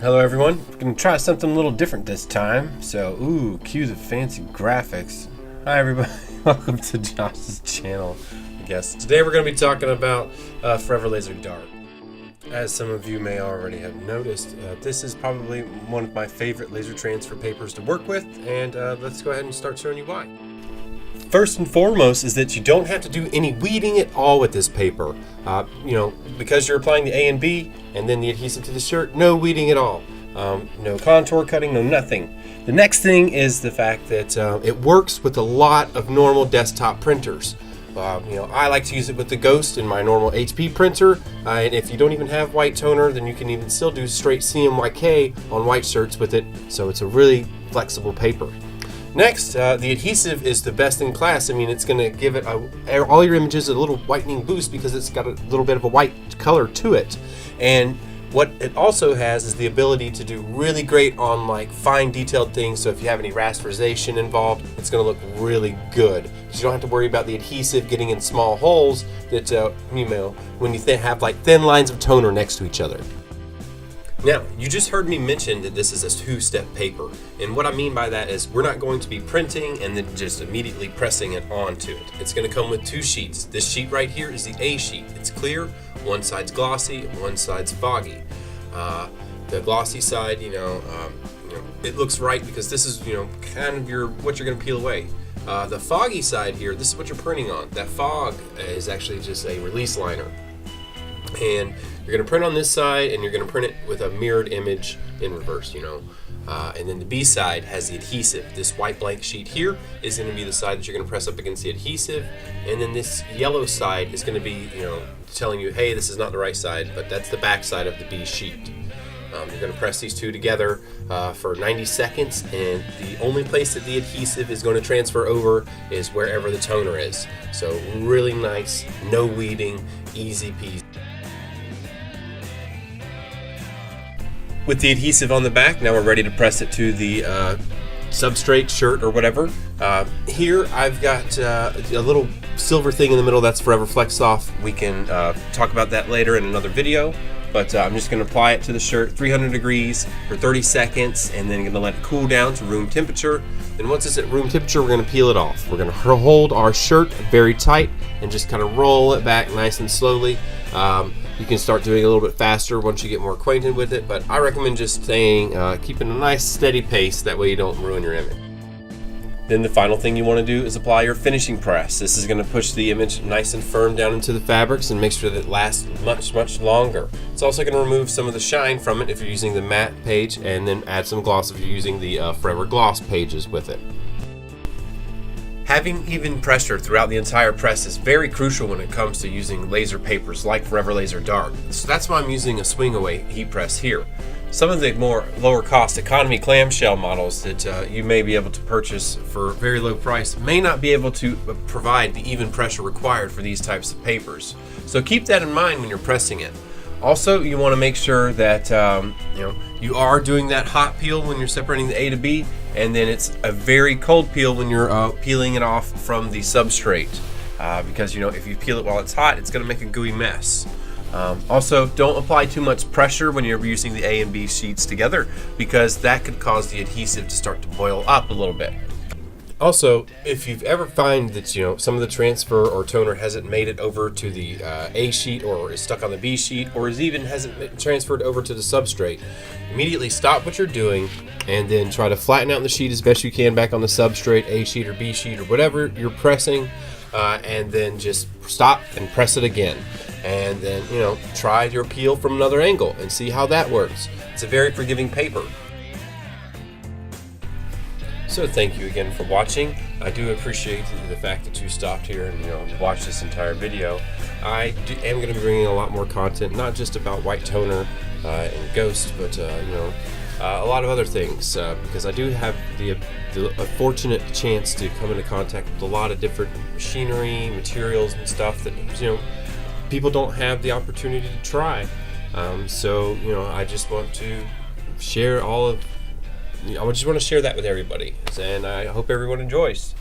Hello everyone, we're going to try something a little different this time. So, cue the fancy graphics. Hi everybody, welcome to Josh's channel, I guess. Today we're going to be talking about Forever Laser Dart. As some of you may already have noticed, this is probably one of my favorite laser transfer papers to work with, and let's go ahead and start showing you why. First and foremost is that you don't have to do any weeding at all with this paper. Because you're applying the A and B and then the adhesive to the shirt, no weeding at all. No contour cutting, no nothing. The next thing is the fact that it works with a lot of normal desktop printers. I like to use it with the Ghost in my normal HP printer, and if you don't even have white toner, then you can even still do straight CMYK on white shirts with it, so it's a really flexible paper. Next, the adhesive is the best in class. I mean, it's going to give it all your images a little whitening boost because it's got a little bit of a white color to it. And what it also has is the ability to do really great on like fine detailed things. So if you have any rasterization involved, it's going to look really good because you don't have to worry about the adhesive getting in small holes that when you have like thin lines of toner next to each other. Now, you just heard me mention that this is a two-step paper, and what I mean by that is we're not going to be printing and then just immediately pressing it onto it. It's going to come with two sheets. This sheet right here is the A sheet. It's clear, one side's glossy, one side's foggy. The glossy side, it looks right because this is, kind of what you're going to peel away. The foggy side here, this is what you're printing on. That fog is actually just a release liner. And you're going to print on this side, and you're going to print it with a mirrored image in reverse, and then the B side has the adhesive. This white blank sheet here is going to be the side that you're going to press up against the adhesive, and then this yellow side is going to be, telling you, hey, this is not the right side, but that's the back side of the B sheet. You're going to press these two together for 90 seconds, and the only place that the adhesive is going to transfer over is wherever the toner is. So really nice, no weeding, easy peasy. With the adhesive on the back, now we're ready to press it to the substrate, shirt, or whatever. Here I've got a little silver thing in the middle that's Forever Flex Off. We can talk about that later in another video, but I'm just going to apply it to the shirt 300 degrees for 30 seconds and then going to let it cool down to room temperature. And once it's at room temperature, we're going to peel it off. We're going to hold our shirt very tight and just kind of roll it back nice and slowly. You can start doing it a little bit faster once you get more acquainted with it, but I recommend just keeping a nice steady pace, that way you don't ruin your image. Then the final thing you want to do is apply your finishing press. This is going to push the image nice and firm down into the fabrics and make sure that it lasts much, much longer. It's also going to remove some of the shine from it if you're using the matte page, and then add some gloss if you're using the Forever Gloss pages with it. Having even pressure throughout the entire press is very crucial when it comes to using laser papers like Forever Laser Dart. So that's why I'm using a swing away heat press here. Some of the more lower cost economy clamshell models that you may be able to purchase for a very low price may not be able to provide the even pressure required for these types of papers. So keep that in mind when you're pressing it. Also, you want to make sure that you are doing that hot peel when you're separating the A to B, and then it's a very cold peel when you're peeling it off from the substrate, because if you peel it while it's hot, it's going to make a gooey mess. Also, don't apply too much pressure when you're using the A and B sheets together, because that could cause the adhesive to start to boil up a little bit. Also, if you've ever find that some of the transfer or toner hasn't made it over to the A sheet, or is stuck on the B sheet, or hasn't transferred over to the substrate, immediately stop what you're doing and then try to flatten out the sheet as best you can back on the substrate, A sheet or B sheet or whatever you're pressing, and then just stop and press it again. And then try your peel from another angle and see how that works. It's a very forgiving paper. So thank you again for watching. I do appreciate the fact that you stopped here and watched this entire video. I am going to be bringing a lot more content, not just about white toner and Ghost, but a lot of other things, because I do have a fortunate chance to come into contact with a lot of different machinery, materials, and stuff that people don't have the opportunity to try. So I just want to share I just want to share that with everybody, and I hope everyone enjoys.